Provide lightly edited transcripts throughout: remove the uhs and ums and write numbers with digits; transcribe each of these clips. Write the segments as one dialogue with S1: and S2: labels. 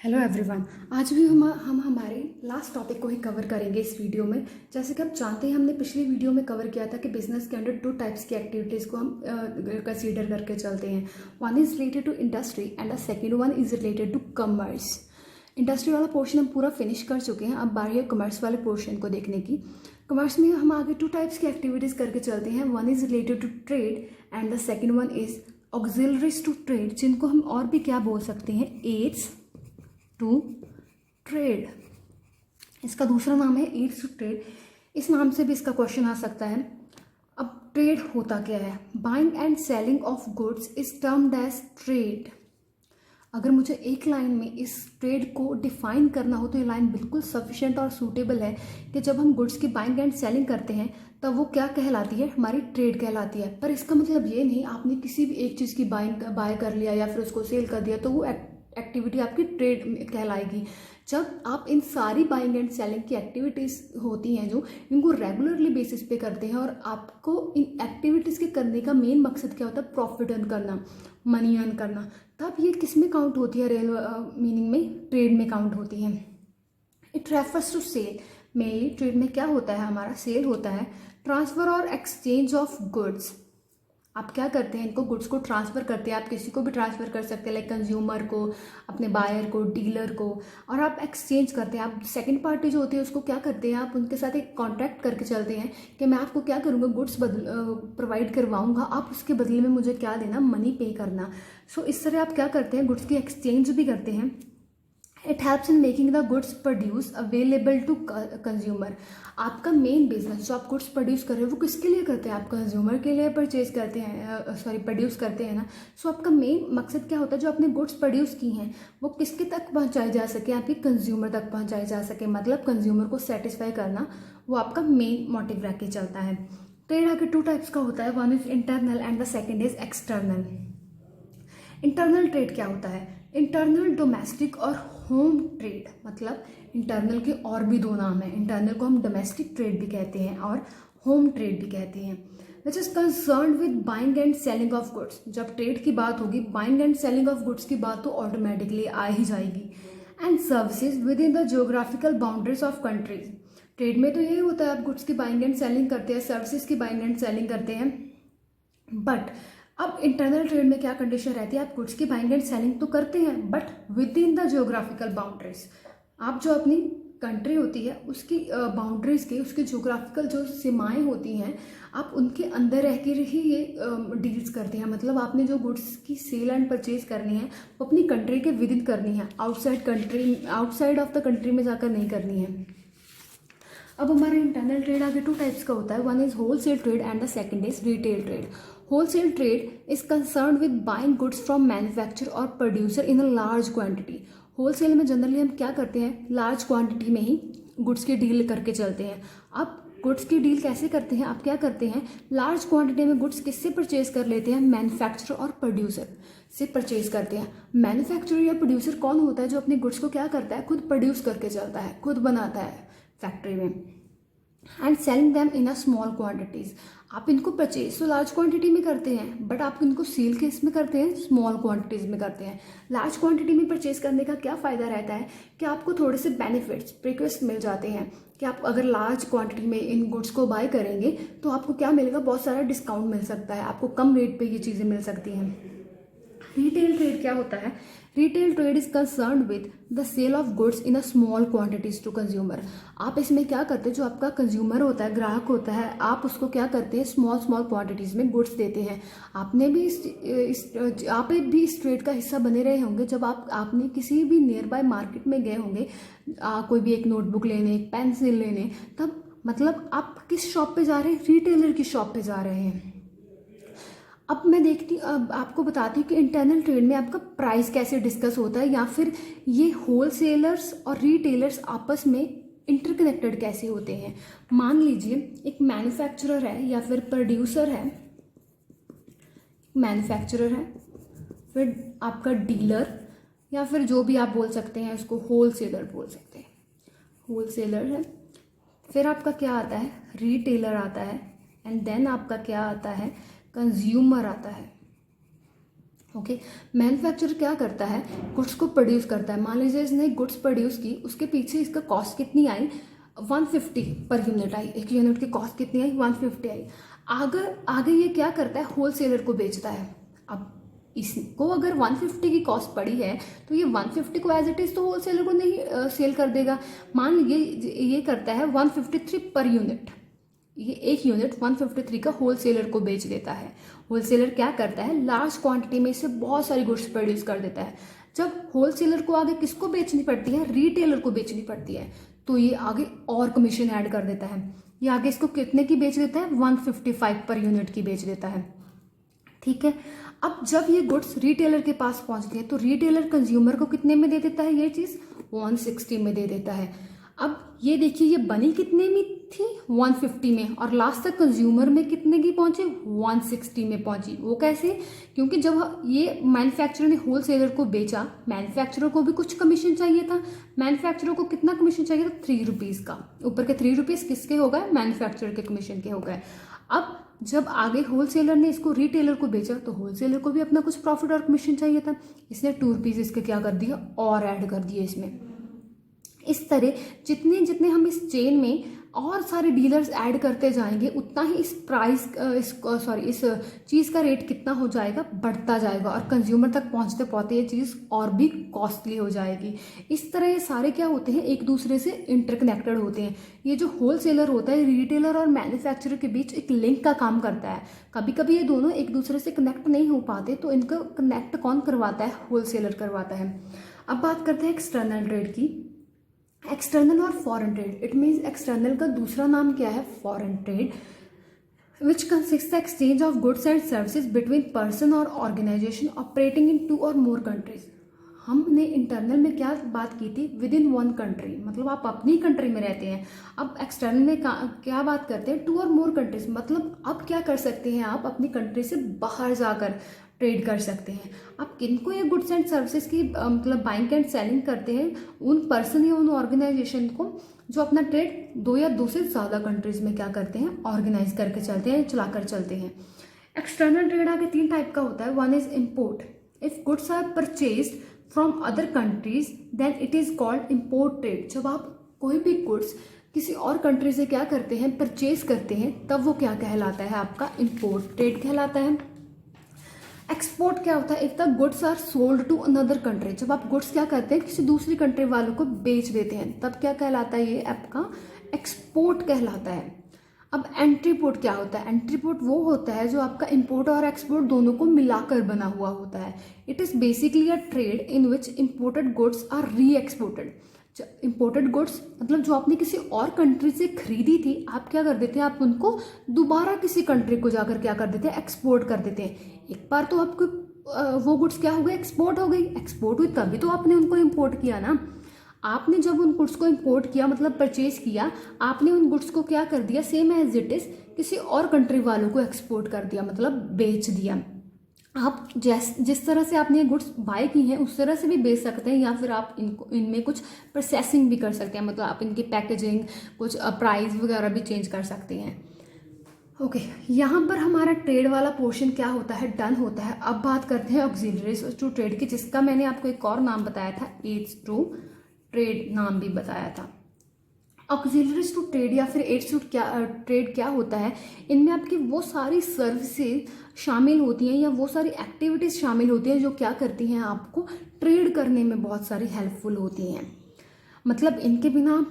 S1: Hello everyone. आज भी हम हमारे लास्ट टॉपिक को ही कवर करेंगे इस वीडियो में। जैसे कि आप जानते हैं, हमने पिछली वीडियो में कवर किया था कि बिजनेस के अंदर टू टाइप्स की एक्टिविटीज़ को हम कंसीडर करके चलते हैं। One is related to industry and the second one is related to commerce. Industry वाला पोर्शन हम पूरा फिनिश कर चुके हैं, अब बारी है कॉमर्स वाले पोर्शन को देखने की। कॉमर्स में हम आगे टू टाइप्स की एक्टिविटीज़ करके चलते हैं। One is related to trade and the second one is auxiliaries to trade, जिनको हम और भी क्या बोल सकते हैं, एड्स टू ट्रेड। इसका दूसरा नाम है एड्स टू ट्रेड। इस नाम से भी इसका क्वेश्चन आ सकता है। अब ट्रेड होता क्या है? Buying and selling of goods is termed as trade. अगर मुझे एक लाइन में इस ट्रेड को डिफाइन करना हो तो ये लाइन बिल्कुल सफिशिएंट और सूटेबल है कि जब हम गुड्स की बाइंग एंड सेलिंग करते हैं तब वो क्या कहलाती है, हमारी ट्रेड कहलाती है। पर इसका मतलब ये नहीं आपने किसी भी एक चीज़ की बाय कर लिया या फिर उसको सेल कर दिया तो वो एक्टिविटी आपकी ट्रेड कहलाएगी। जब आप इन सारी बाइंग एंड सेलिंग की एक्टिविटीज़ होती हैं जो इनको रेगुलरली बेसिस पे करते हैं और आपको इन एक्टिविटीज़ के करने का मेन मकसद क्या होता है, प्रॉफिट अर्न करना, मनी अर्न करना, तब ये किस में काउंट होती है? रियल मीनिंग में ट्रेड में काउंट होती है। It refers to sale. Mainly trade में क्या होता है, हमारा सेल होता है, ट्रांसफ़र और एक्सचेंज ऑफ गुड्स। आप क्या करते हैं, इनको गुड्स को ट्रांसफ़र करते हैं। आप किसी को भी ट्रांसफ़र कर सकते हैं, लाइक कंज्यूमर को, अपने बायर को, डीलर को, और आप एक्सचेंज करते हैं। आप सेकंड पार्टी जो होती है उसको क्या करते हैं, आप उनके साथ एक कॉन्ट्रैक्ट करके चलते हैं कि मैं आपको क्या करूँगा, गुड्स प्रोवाइड करवाऊँगा, आप उसके बदले में मुझे क्या देना, मनी पे करना। सो इस तरह आप क्या करते हैं, गुड्स की एक्सचेंज भी करते हैं। It helps in making the goods produce available to consumer. आपका मेन बिजनेस जो आप गुड्स प्रोड्यूस कर रहे हो वो किसके लिए करते हैं? आप कंज्यूमर के लिए परचेज करते हैं, प्रोड्यूस करते हैं ना। सो आपका मेन मकसद क्या होता है, जो आपने गुड्स प्रोड्यूस की हैं वो किसके तक पहुंचाई जा सके, आपके कंज्यूमर तक पहुंचाई जा सके, मतलब कंज्यूमर को सेटिस्फाई करना, वो आपका मेन मोटिव रख के चलता है। ट्रेड आगे टू टाइप्स का होता है। One is internal and the second is external. Internal trade क्या होता है? इंटरनल डोमेस्टिक और होम ट्रेड। मतलब इंटरनल के और भी दो नाम हैं। इंटरनल को हम डोमेस्टिक ट्रेड भी कहते हैं और होम ट्रेड भी कहते हैं। Which is concern with buying and selling of goods. जब ट्रेड की बात होगी, buying and selling of goods की बात तो ऑटोमेटिकली आ ही जाएगी। And services with in the geographical boundaries of countries. Trade में तो यही होता है, आप गुड्स की बाइंग एंड सेलिंग करते हैं, सर्विसेज की बाइंग एंड सेलिंग करते हैं। बट अब इंटरनल ट्रेड में क्या कंडीशन रहती है, आप गुड्स की बाइंग एंड सेलिंग तो करते हैं but with in the geographical boundaries. आप जो अपनी कंट्री होती है उसकी बाउंड्रीज की, उसकी जियोग्राफिकल जो सीमाएं होती हैं, आप उनके अंदर रह के ही ये डील्स करते हैं। मतलब आपने जो गुड्स की सेल एंड परचेज करनी है वो अपनी कंट्री के विद इन करनी है, आउटसाइड ऑफ द कंट्री में जाकर नहीं करनी है। अब हमारा इंटरनल ट्रेड आगे टू टाइप्स का होता है। One is wholesale trade and the second is retail trade. Wholesale trade is concern with buying goods from manufacture और producer in a large quantity. Wholesale में जनरली हम क्या करते हैं, लार्ज क्वांटिटी में ही गुड्स की डील करके चलते हैं। अब गुड्स की डील कैसे करते हैं, आप क्या करते हैं, लार्ज क्वांटिटी में गुड्स किससे परचेज कर लेते हैं, मैन्युफैक्चरर और प्रोड्यूसर से परचेज करते हैं। मैन्युफैक्चरर या प्रोड्यूसर कौन होता है, जो अपने गुड्स को क्या करता है, खुद प्रोड्यूस करके चलता है, खुद बनाता है फैक्ट्री में। And selling them in a small quantities. आप इनको परचेज तो लार्ज क्वांटिटी में करते हैं बट आप इनको सेल किस में करते हैं, स्मॉल क्वांटिटीज़ में करते हैं। लार्ज क्वांटिटी में परचेज करने का क्या फ़ायदा रहता है कि आपको थोड़े से बेनिफिट्स, प्रिक्वेस्ट मिल जाते हैं कि आप अगर लार्ज क्वांटिटी में इन गुड्स को बाय करेंगे तो आपको क्या मिलेगा, बहुत सारा डिस्काउंट मिल सकता है, आपको कम रेट पे ये चीज़ें मिल सकती हैं। रिटेल ट्रेड क्या होता है? Retail trade is concern with the sale of goods in a small quantities to consumer. आप इसमें क्या करते हैं, जो आपका कंज्यूमर होता है, ग्राहक होता है, आप उसको क्या करते हैं, स्मॉल क्वांटिटीज़ में गुड्स देते हैं। आपने भी आप भी इस ट्रेड का हिस्सा बने रहे होंगे जब आपने किसी भी नियर बाय मार्केट में गए होंगे, कोई भी एक नोटबुक लेने, एक पेंसिल लेने, तब मतलब आप किस शॉप पे जा रहे हैं, रिटेलर की शॉप पे जा रहे हैं। अब मैं देखती अब आपको बताती हूँ कि इंटरनल ट्रेड में आपका प्राइस कैसे डिस्कस होता है, या फिर ये होलसेलर्स और रिटेलर्स आपस में इंटरकनेक्टेड कैसे होते हैं। मान लीजिए एक मैन्युफैक्चरर है या फिर प्रोड्यूसर है, मैन्युफैक्चरर है, फिर आपका डीलर या फिर जो भी आप बोल सकते हैं उसको होलसेलर बोल सकते हैं, होलसेलर है। फिर आपका क्या आता है, रिटेलर आता है, एंड देन आपका क्या आता है, कंज्यूमर आता है। ओके। मैन्युफैक्चरर क्या करता है, गुड्स को प्रोड्यूस करता है। मान लीजिए इसने गुड्स प्रोड्यूस की, उसके पीछे इसका कॉस्ट कितनी आई, 150 पर यूनिट आई, एक यूनिट की कॉस्ट कितनी आई, 150 आई। आगे ये क्या करता है, होलसेलर को बेचता है। अब इसको अगर 150 की कॉस्ट पड़ी है तो ये 150 को एज इट इज़ तो होलसेलर को नहीं सेल कर देगा। मान लीजिए ये करता है 153 पर यूनिट, ये एक यूनिट 153 का होलसेलर को बेच देता है। होलसेलर क्या करता है, लार्ज क्वांटिटी में इससे बहुत सारी गुड्स प्रोड्यूस कर देता है। जब होलसेलर को आगे किसको बेचनी पड़ती है, रिटेलर को बेचनी पड़ती है, तो ये आगे और कमीशन ऐड कर देता है। ये आगे इसको कितने की बेच देता है, 155 पर यूनिट की बेच देता है। ठीक है। अब जब ये गुड्स रिटेलर के पास पहुंच गए तो रिटेलर कंज्यूमर को कितने में दे देता है, ये चीज़ 160 में दे देता है। अब ये देखिए ये बनी कितने में थी, 150 में, और लास्ट तक कंज्यूमर में कितने की पहुंची, 160 में पहुंची। वो कैसे, क्योंकि जब ये मैन्युफैक्चरर ने होलसेलर को बेचा, मैन्युफैक्चरर को भी कुछ कमीशन चाहिए था। मैन्युफैक्चरर को कितना कमीशन चाहिए था, 3 रुपीज़ का। ऊपर के 3 रुपीज़ किसके हो गए, मैन्युफैक्चरर के कमीशन के हो गए। अब जब आगे होलसेलर ने इसको रिटेलर को बेचा तो होलसेलर को भी अपना कुछ प्रॉफिट और कमीशन चाहिए था, इसने 2 रुपीज़ इसके क्या कर दिया, और ऐड कर दिए इसमें। इस तरह जितने जितने हम इस चेन में और सारे डीलर्स ऐड करते जाएंगे उतना ही इस इस चीज़ का रेट कितना हो जाएगा, बढ़ता जाएगा, और कंज्यूमर तक पहुंचते पहुंचते ये चीज़ और भी कॉस्टली हो जाएगी। इस तरह ये सारे क्या होते हैं, एक दूसरे से इंटरकनेक्टेड होते हैं। ये जो होलसेलर होता है रिटेलर और मैन्युफैक्चरर के बीच एक लिंक का काम करता है। कभी कभी ये दोनों एक दूसरे से कनेक्ट नहीं हो पाते तो इनको कनेक्ट कौन करवाता है, होलसेलर करवाता है। अब बात करते हैं एक्सटर्नल ट्रेड की। एक्सटर्नल और foreign trade, it means external का दूसरा नाम क्या है, foreign trade, which consist the exchange of goods and services between person और ऑर्गेनाइजेशन ऑपरेटिंग इन 2 और मोर कंट्रीज। हमने इंटरनल में क्या बात की थी, विद इन 1 कंट्री, मतलब आप अपनी कंट्री में रहते हैं। अब एक्सटर्नल में क्या बात करते हैं, 2 और मोर कंट्रीज, मतलब अब क्या कर सकते हैं, आप अपनी कंट्री से बाहर जाकर ट्रेड कर सकते हैं। आप किनको ये गुड्स एंड सर्विसेज की मतलब बाइंग एंड सेलिंग करते हैं, उन पर्सन या उन ऑर्गेनाइजेशन को जो अपना ट्रेड 2 या 2 से ज़्यादा कंट्रीज में क्या करते हैं, ऑर्गेनाइज करके चलते हैं, चलाकर चलते हैं। एक्सटर्नल ट्रेड आगे 3 टाइप का होता है। 1 is import, if goods are purchased from other countries then it is called import trade. जब आप कोई भी गुड्स किसी और कंट्री से क्या करते हैं, परचेज करते हैं, तब वो क्या कहलाता है, आपका इम्पोर्ट ट्रेड कहलाता है। एक्सपोर्ट क्या होता है, if the goods are sold to another country, जब आप गुड्स क्या करते हैं, किसी दूसरी कंट्री वालों को बेच देते हैं, तब क्या कहलाता है, ये आपका एक्सपोर्ट कहलाता है। अब एंट्री पोर्ट क्या होता है, एंट्री पोर्ट वो होता है जो आपका इंपोर्ट और एक्सपोर्ट दोनों को मिलाकर बना हुआ होता है। It is basically a trade in which imported goods are re exported. Imported goods मतलब जो आपने किसी और कंट्री से खरीदी थी, आप क्या कर देते हैं, आप उनको दोबारा किसी कंट्री को जाकर क्या कर देते हैं, एक्सपोर्ट कर देते हैं। एक बार तो आपको वो गुड्स क्या हो गई, एक्सपोर्ट हो गई, एक्सपोर्ट हुई तभी तो आपने उनको इम्पोर्ट किया ना। आपने जब उन गुड्स को इंपोर्ट किया मतलब परचेज किया, आपने उन गुड्स को क्या कर दिया, सेम एज इट इज़ किसी और कंट्री वालों को एक्सपोर्ट कर दिया, मतलब बेच दिया। आप जिस तरह से आपने ये गुड्स बाय की हैं उस तरह से भी बेच सकते हैं, या फिर आप इनमें कुछ प्रोसेसिंग भी कर सकते हैं, मतलब आप इनकी पैकेजिंग, कुछ प्राइस वगैरह भी चेंज कर सकते हैं। ओके, यहाँ पर हमारा ट्रेड वाला पोर्शन क्या होता है, डन होता है। अब बात करते हैं ऑक्सिलरीज टू ट्रेड की, जिसका मैंने आपको एक और नाम बताया था, एड्स टू ट्रेड नाम भी बताया था। ऑक्सिलरीज टू ट्रेड या फिर एड्स टू ट्रेड क्या होता है, इनमें आपकी वो सारी सर्विसेज शामिल होती हैं या वो सारी एक्टिविटीज़ शामिल होती हैं जो क्या करती हैं, आपको ट्रेड करने में बहुत सारी हेल्पफुल होती हैं। मतलब इनके बिना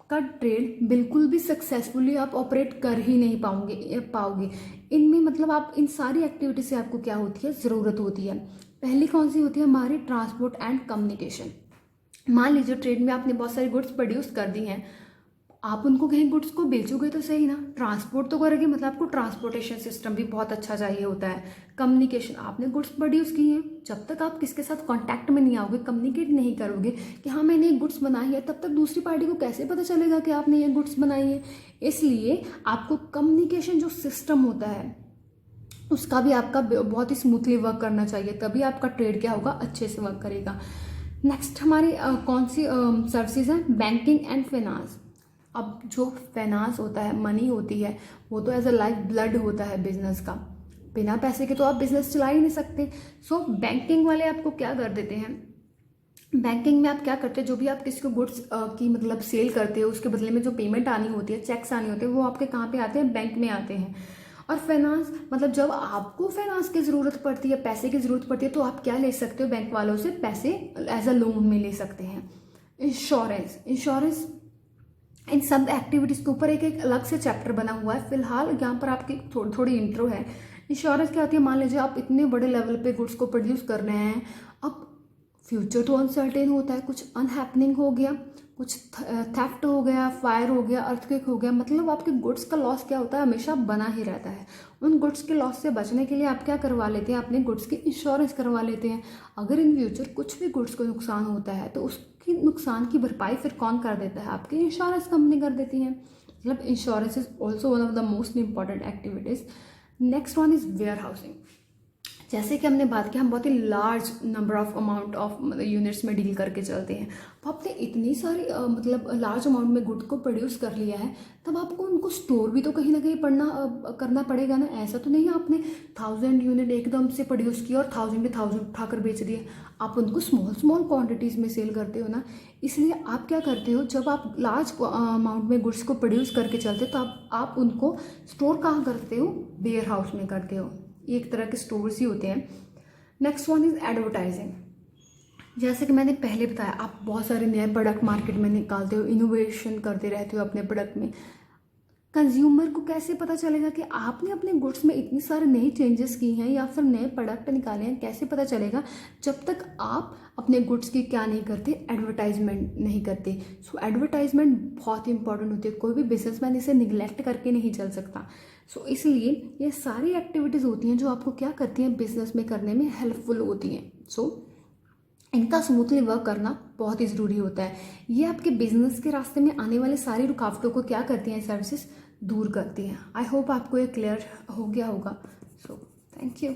S1: का ट्रेड बिल्कुल भी सक्सेसफुली आप ऑपरेट कर ही नहीं पाओगे। इनमें मतलब आप इन सारी एक्टिविटी से आपको क्या होती है, ज़रूरत होती है। पहली कौन सी होती है, हमारी ट्रांसपोर्ट एंड कम्युनिकेशन। मान लीजिए ट्रेड में आपने बहुत सारी गुड्स प्रोड्यूस कर दी हैं, आप उनको कहीं गुड्स को बेचोगे तो सही ना, ट्रांसपोर्ट तो करोगे, मतलब आपको ट्रांसपोर्टेशन सिस्टम भी बहुत अच्छा चाहिए होता है। कम्युनिकेशन, आपने गुड्स प्रोड्यूस की हैं, जब तक आप किसके साथ कांटेक्ट में नहीं आओगे, कम्युनिकेट नहीं करोगे कि हाँ मैंने ये गुड्स बनाई है, तब तक दूसरी पार्टी को कैसे पता चलेगा कि आपने ये गुड्स बनाई है। इसलिए आपको कम्युनिकेशन जो सिस्टम होता है उसका भी आपका बहुत ही स्मूथली वर्क करना चाहिए, तभी आपका ट्रेड क्या होगा, अच्छे से वर्क करेगा। नेक्स्ट हमारी कौन सी सर्विसेज है, बैंकिंग एंड फाइनेंस। अब जो फाइनेंस होता है, मनी होती है, वो तो एज अ लाइफ ब्लड होता है बिजनेस का। बिना पैसे के तो आप बिजनेस चला ही नहीं सकते। सो बैंकिंग वाले आपको क्या कर देते हैं, बैंकिंग में आप क्या करते हैं, जो भी आप किसी को गुड्स की मतलब सेल करते हो उसके बदले में जो पेमेंट आनी होती है, चेक्स आने होते हैं, वो आपके कहाँ पे आते हैं, बैंक में आते हैं। और फाइनेंस मतलब जब आपको फाइनेंस की ज़रूरत पड़ती है, पैसे की ज़रूरत पड़ती है, तो आप क्या ले सकते हो, बैंक वालों से पैसे एज अ लोन में ले सकते हैं। इंश्योरेंस, इंश्योरेंस इन सब एक्टिविटीज़ के ऊपर एक एक अलग से चैप्टर बना हुआ है। फिलहाल यहाँ पर आपकी थोड़ी इंट्रो है। इंश्योरेंस क्या होती है, मान लीजिए आप इतने बड़े लेवल पे गुड्स को प्रोड्यूस कर रहे हैं, अब फ्यूचर तो अनसर्टेन होता है, कुछ अनहैपनिंग हो गया, कुछ थेफ्ट हो गया, फायर हो गया, अर्थक्वेक हो गया, मतलब आपके गुड्स का लॉस क्या होता है, हमेशा बना ही रहता है। उन गुड्स के लॉस से बचने के लिए आप क्या करवा लेते हैं, अपने गुड्स की इंश्योरेंस करवा लेते हैं। अगर इन फ्यूचर कुछ भी गुड्स को नुकसान होता है तो उसकी नुकसान की भरपाई फिर कौन कर देता है, आपकी इंश्योरेंस कंपनी कर देती है। मतलब insurance is also one of the most important activities. Next one is warehousing. जैसे कि हमने बात की, हम बहुत ही large number of amount of units में डील करके चलते हैं। तो आपने इतनी सारी मतलब लार्ज अमाउंट में गुड को प्रोड्यूस कर लिया है, तब आपको उनको स्टोर भी तो कहीं ना कहीं करना पड़ेगा ना। ऐसा तो नहीं आपने 1000 यूनिट एकदम से प्रोड्यूस किया और 1000 के 1000 उठाकर बेच दिए। आप उनको स्मॉल स्मॉल क्वान्टिटीज़ में सेल करते हो ना। इसलिए आप क्या करते हो, जब आप लार्ज अमाउंट में गुड्स को प्रोड्यूस करके चलते हो, तो आप उनको स्टोर कहाँ करते हो, वेयर हाउस में करते हो। एक तरह के स्टोर्स ही होते हैं। Next one is advertising. जैसे कि मैंने पहले बताया, आप बहुत सारे नए प्रोडक्ट मार्केट में निकालते हो, इनोवेशन करते रहते हो अपने प्रोडक्ट में। कंज्यूमर को कैसे पता चलेगा कि आपने अपने गुड्स में इतनी सारे नए चेंजेस की हैं या फिर नए प्रोडक्ट निकाले हैं, कैसे पता चलेगा, जब तक आप अपने गुड्स की क्या नहीं करते, एडवर्टाइजमेंट नहीं करते। सो एडवर्टाइजमेंट बहुत ही इंपॉर्टेंट होती है, कोई भी बिजनेसमैन इसे निगलेक्ट करके नहीं चल सकता। सो इसलिए ये सारी एक्टिविटीज़ होती हैं जो आपको क्या करती हैं, बिजनेस में करने में हेल्पफुल होती हैं। सो इनका स्मूथली वर्क करना बहुत ही ज़रूरी होता है। ये आपके बिजनेस के रास्ते में आने वाले सारी रुकावटों को क्या करती हैं, सर्विसेज दूर करती हैं। आई होप आपको ये क्लियर हो गया होगा। So thank you.